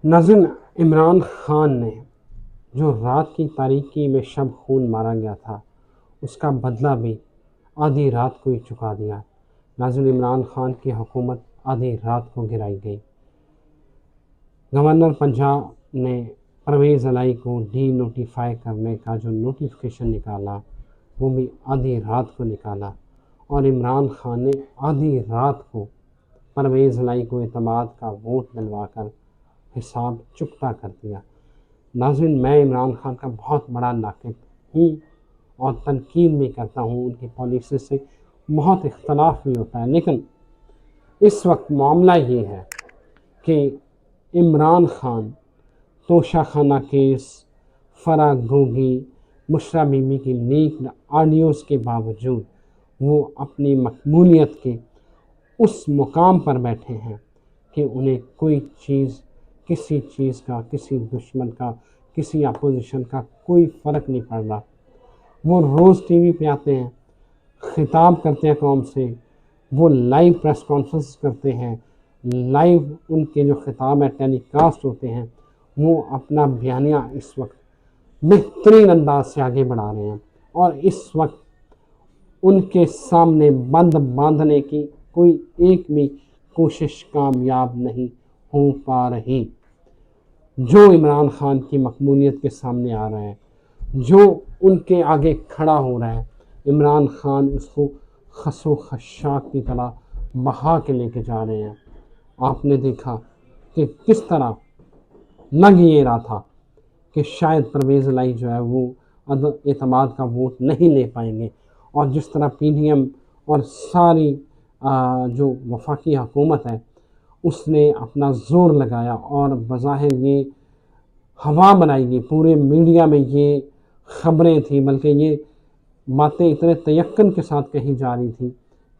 ناظرین، عمران خان نے جو رات کی تاریکی میں شب خون مارا گیا تھا، اس کا بدلہ بھی آدھی رات کو ہی چکا دیا۔ ناظرین، عمران خان کی حکومت آدھی رات کو گرائی گئی۔ گورنر پنجاب نے پرویز الہی کو ڈی نوٹیفائی کرنے کا جو نوٹیفیکیشن نکالا، وہ بھی آدھی رات کو نکالا، اور عمران خان نے آدھی رات کو پرویز الہی کو اعتماد کا ووٹ دلوا کر حساب چکتا کر دیا۔ ناظرین، میں عمران خان کا بہت بڑا ناقد ہوں اور تنقید بھی کرتا ہوں، ان کی پالیسی سے بہت اختلاف بھی ہوتا ہے، لیکن اس وقت معاملہ یہ ہے کہ عمران خان توشہ خانہ case, Farah Gogi, Bushra be be کی لیکڈ آڈیوز کے باوجود وہ اپنی مقبولیت کے اس مقام پر بیٹھے ہیں کہ انہیں کوئی چیز، کسی چیز کا، کسی دشمن کا، کسی اپوزیشن کا کوئی فرق نہیں پڑ رہا۔ وہ روز ٹی وی پہ آتے ہیں، خطاب کرتے ہیں قوم سے، وہ لائیو پریس کانفرنس کرتے ہیں، لائیو ان کے جو خطاب ہیں ٹیلی کاسٹ ہوتے ہیں، وہ اپنا بیانیہ اس وقت بہترین انداز سے آگے بڑھا رہے ہیں، اور اس وقت ان کے سامنے بند باندھنے کی کوئی ایک بھی کوشش کامیاب نہیں ہو پا رہی۔ جو عمران خان کی مقبولیت کے سامنے آ رہا ہے، جو ان کے آگے کھڑا ہو رہا ہے، عمران خان اس کو خس و خشاک کی طرح بہا کے لے کے جا رہے ہیں۔ آپ نے دیکھا کہ کس طرح لگ یہ رہا تھا کہ شاید پرویز الہی جو ہے وہ اعتماد کا ووٹ نہیں لے پائیں گے، اور جس طرح پی ڈی ایم اور ساری جو وفاقی حکومت ہے اس نے اپنا زور لگایا اور بظاہر یہ ہوا بنائی گئی، پورے میڈیا میں یہ خبریں تھیں، بلکہ یہ باتیں اتنے تیقن کے ساتھ کہی جا رہی تھی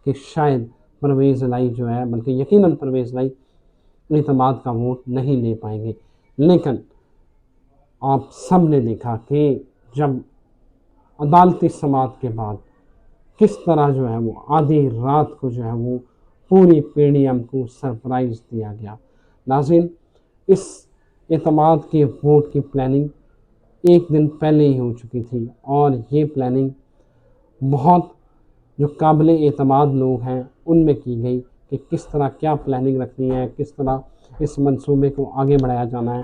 کہ شاید پرویز الہی جو ہے، بلکہ یقیناً پرویز الہی اعتماد کا ووٹ نہیں لے پائیں گے۔ لیکن آپ سب نے دیکھا کہ جب عدالتی سماعت کے بعد کس طرح جو ہے وہ آدھی رات کو جو ہے وہ پوری پی ڈی ایم کو سرپرائز دیا گیا۔ ناظرین، اس اعتماد کے ووٹ کی پلاننگ ایک دن پہلے ہی ہو چکی تھی، اور یہ پلاننگ بہت جو قابل اعتماد لوگ ہیں ان میں کی گئی کہ کس طرح کیا پلاننگ رکھنی ہے، کس طرح اس منصوبے کو آگے بڑھایا جانا ہے۔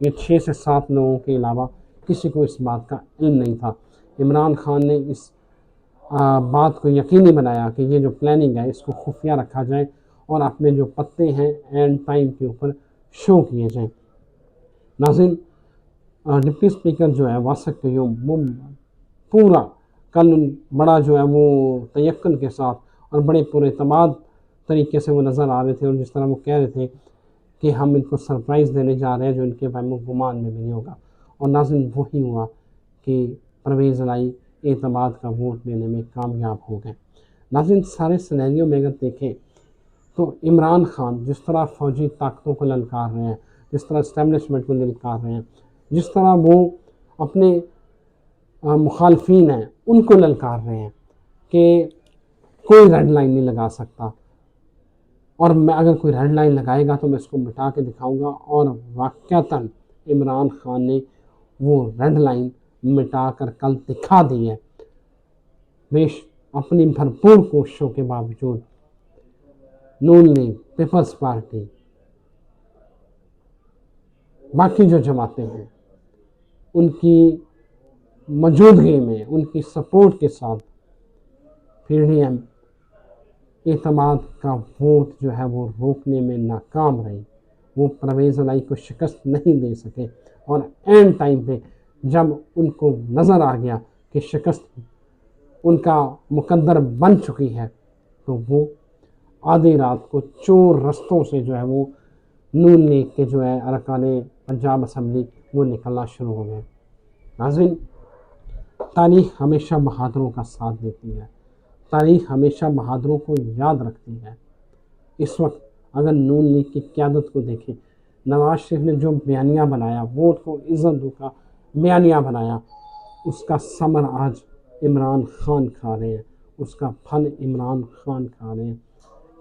یہ 6 سے 7 لوگوں کے علاوہ کسی کو اس بات کا علم نہیں تھا۔ عمران خان نے اس بات کو یقینی بنایا کہ یہ جو پلاننگ ہے اس کو خفیہ رکھا جائے، اور اپنے جو پتے ہیں اینڈ ٹائم کے اوپر شو کیے جائیں۔ ناظرین، ڈپٹی اسپیکر جو ہے واسق قیوم، وہ پورا کل بڑا جو ہے وہ تیقن کے ساتھ اور بڑے پر اعتماد طریقے سے وہ نظر آ رہے تھے، اور جس طرح وہ کہہ رہے تھے کہ ہم ان کو سرپرائز دینے جا رہے ہیں جو ان کے بہم و گمان میں بھی نہیں ہوگا، اور ناظرین وہی ہوا کہ پرویز الہی اعتماد کا ووٹ لینے میں کامیاب ہو گئے۔ ناظرین، سارے سینیریو میں اگر دیکھیں تو عمران خان جس طرح فوجی طاقتوں کو للکار رہے ہیں، جس طرح اسٹیبلشمنٹ کو للکار رہے ہیں، جس طرح وہ اپنے مخالفین ہیں ان کو للکار رہے ہیں کہ کوئی ریڈ لائن نہیں لگا سکتا، اور میں اگر کوئی ریڈ لائن لگائے گا تو میں اس کو مٹا کے دکھاؤں گا، اور واقعتاً عمران خان نے وہ ریڈ لائن مٹا کر کل دکھا دی ہے۔ اپنی بھرپور کوششوں کے باوجود نون لیگ، پیپلز پارٹی، باقی جو جماعتیں ہیں، ان کی موجودگی میں، ان کی سپورٹ کے ساتھ پی ڈی ایم اعتماد کا ووٹ جو ہے وہ روکنے میں ناکام رہی۔ وہ پرویز الہی کو شکست نہیں دے سکے، اور اینڈ ٹائم پہ جب ان کو نظر آ گیا کہ شکست ان کا مقدر بن چکی ہے، تو وہ آدھی رات کو چور رستوں سے جو ہے وہ نون لیگ کے جو ہے ارکان پنجاب اسمبلی وہ نکلنا شروع ہو گئے۔ ناظرین، تاریخ ہمیشہ بہادروں کا ساتھ دیتی ہے، تاریخ ہمیشہ بہادروں کو یاد رکھتی ہے۔ اس وقت اگر نون لیگ کی قیادت کو دیکھیں، نواز شریف نے جو بیانیہ بنایا، ووٹ کو عزت دو کا بیانیہ بنایا، اس کا ثمر آج عمران خان کھا رہے ہیں، اس کا پھل عمران خان کھا رہے ہیں۔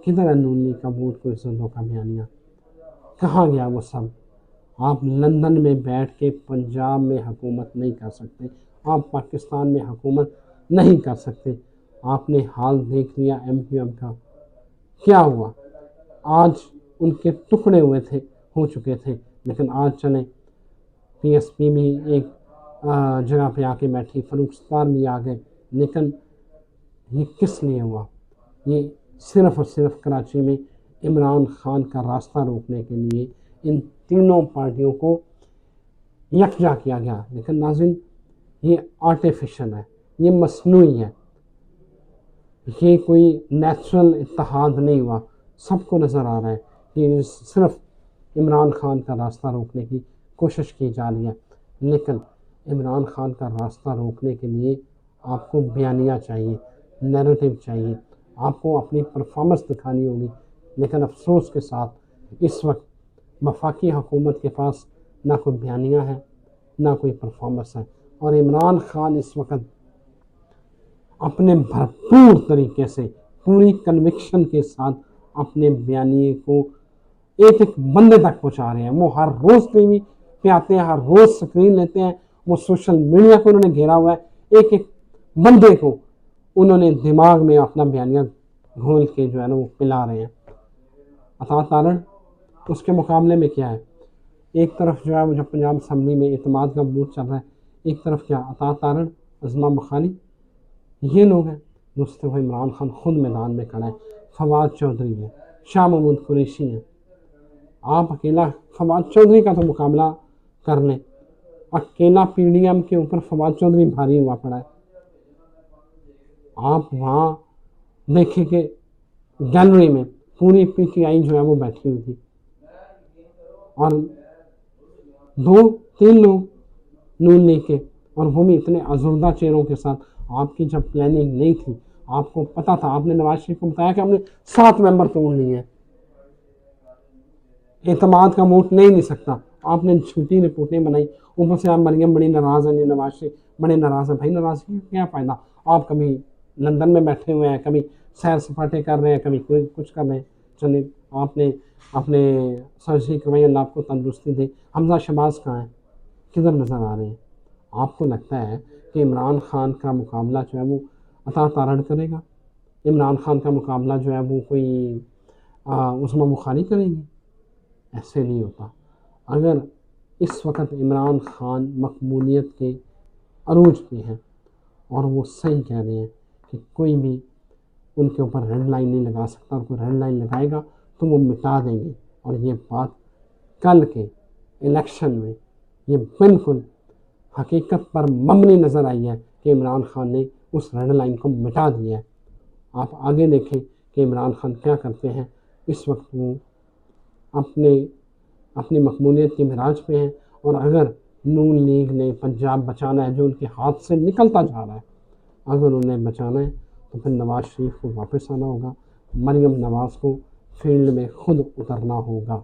کدھر ہے نون لیگ کا ووٹ کو عزت دو کا بیانیہ؟ کہاں گیا وہ سب؟ آپ لندن میں بیٹھ کے پنجاب میں حکومت نہیں کر سکتے، آپ پاکستان میں حکومت نہیں کر سکتے۔ آپ نے حال دیکھ لیا MQM کا کیا ہوا، آج ان کے ٹکڑے ہو چکے تھے، لیکن آج چلیں PSP بھی ایک جگہ پہ آ کے بیٹھی، فروخ ستار بھی آ گئے، لیکن یہ کس لیے ہوا؟ یہ صرف اور صرف کراچی میں عمران خان کا راستہ روکنے کے لیے ان تینوں پارٹیوں کو یکجا کیا گیا۔ لیکن ناظرین، یہ آرٹیفیشل ہے، یہ مصنوعی ہے، یہ کوئی نیچرل اتحاد نہیں ہوا۔ سب کو نظر آ رہا ہے کہ صرف عمران خان کا راستہ روکنے کی کوشش کی جا رہی ہے، لیکن عمران خان کا راستہ روکنے کے لیے آپ کو بیانیہ چاہیے، نیریٹو چاہیے، آپ کو اپنی پرفارمنس دکھانی ہوگی۔ لیکن افسوس کے ساتھ اس وقت وفاقی حکومت کے پاس نہ کوئی بیانیہ ہے، نہ کوئی پرفارمنس ہے، اور عمران خان اس وقت اپنے بھرپور طریقے سے پوری کنوکشن کے ساتھ اپنے بیانیے کو ایک ایک بندے تک پہنچا رہے ہیں۔ وہ ہر روز ٹی وی پہ آتے ہیں، ہر روز سکرین لیتے ہیں، وہ سوشل میڈیا کو انہوں نے گھیرا ہوا ہے، ایک ایک بندے کو انہوں نے دماغ میں اپنا بیانیہ گھول کے جو ہے نا وہ پلا رہے ہیں۔ عطا تارڑ اس کے مقابلے میں کیا ہے؟ ایک طرف جو ہے وہ جب پنجاب اسمبلی میں اعتماد کا ووٹ چل رہا ہے، ایک طرف کیا عطا تارڑ، عظمیٰ بخاری، یہ لوگ ہیں۔ دوسری طرف عمران خان خود میدان میں کھڑا ہے، فواد چودھری ہے، شاہ محمود قریشی ہیں۔ آپ اکیلا فواد چودھری کا تو مقابلہ کر لیں، اکیلا PDM کے اوپر فواد چودھری بھاری ہوا پڑا ہے۔ آپ وہاں دیکھیں کہ گیلری میں پوری PTI جو ہے وہ بیٹھی ہوئی تھی، اور 2-3 لوگ نون لیگ کے، اور وہ بھی اتنے ازردہ چہروں کے ساتھ۔ آپ کی جب پلاننگ نہیں تھی، آپ کو پتا تھا، آپ نے نواز شریف کو بتایا کہ ہم نے 7 ممبر توڑ لیے ہیں، اعتماد کا ووٹ نہیں لے سکتا، آپ نے جھوٹی رپورٹیں بنائی، اوپر سے آپ مریم بڑی ناراض ہیں، نواز شریف بڑے ناراض ہیں۔ بھائی ناراض کیا فائدہ؟ آپ کبھی لندن میں بیٹھے ہوئے ہیں، کبھی سیر سپاٹے کر رہے ہیں، کبھی کچھ کر رہے ہیں۔ چلیں، آپ نے اپنے سرجری کروائی، اللہ آپ کو تندرستی دے۔ حمزہ شہباز کہاں ہیں؟ کدھر نظر آ رہے ہیں؟ آپ کو لگتا ہے کہ عمران خان کا مقابلہ جو ہے وہ عطا تارڑ کرے گا؟ عمران خان کا مقابلہ جو ہے وہ کوئی عظمیٰ بخاری کریں گے؟ ایسے نہیں ہوتا۔ اگر اس وقت عمران خان مقبولیت کے عروج پہ ہیں، اور وہ صحیح کہہ رہے ہیں کہ کوئی بھی ان کے اوپر ریڈ لائن نہیں لگا سکتا، اور کوئی ریڈ لائن لگائے گا تو وہ مٹا دیں گے، اور یہ بات کل کے الیکشن میں یہ بالکل حقیقت پر مبنی نظر آئی ہے کہ عمران خان نے اس ریڈ لائن کو مٹا دیا ہے۔ آپ آگے دیکھیں کہ عمران خان کیا کرتے ہیں۔ اس وقت وہ اپنی مقبولیت کے معراج پہ ہیں، اور اگر نون لیگ نے پنجاب بچانا ہے جو ان کے ہاتھ سے نکلتا جا رہا ہے، اگر انہیں بچانا ہے تو پھر نواز شریف کو واپس آنا ہوگا، مریم نواز کو فیلڈ میں خود اترنا ہوگا۔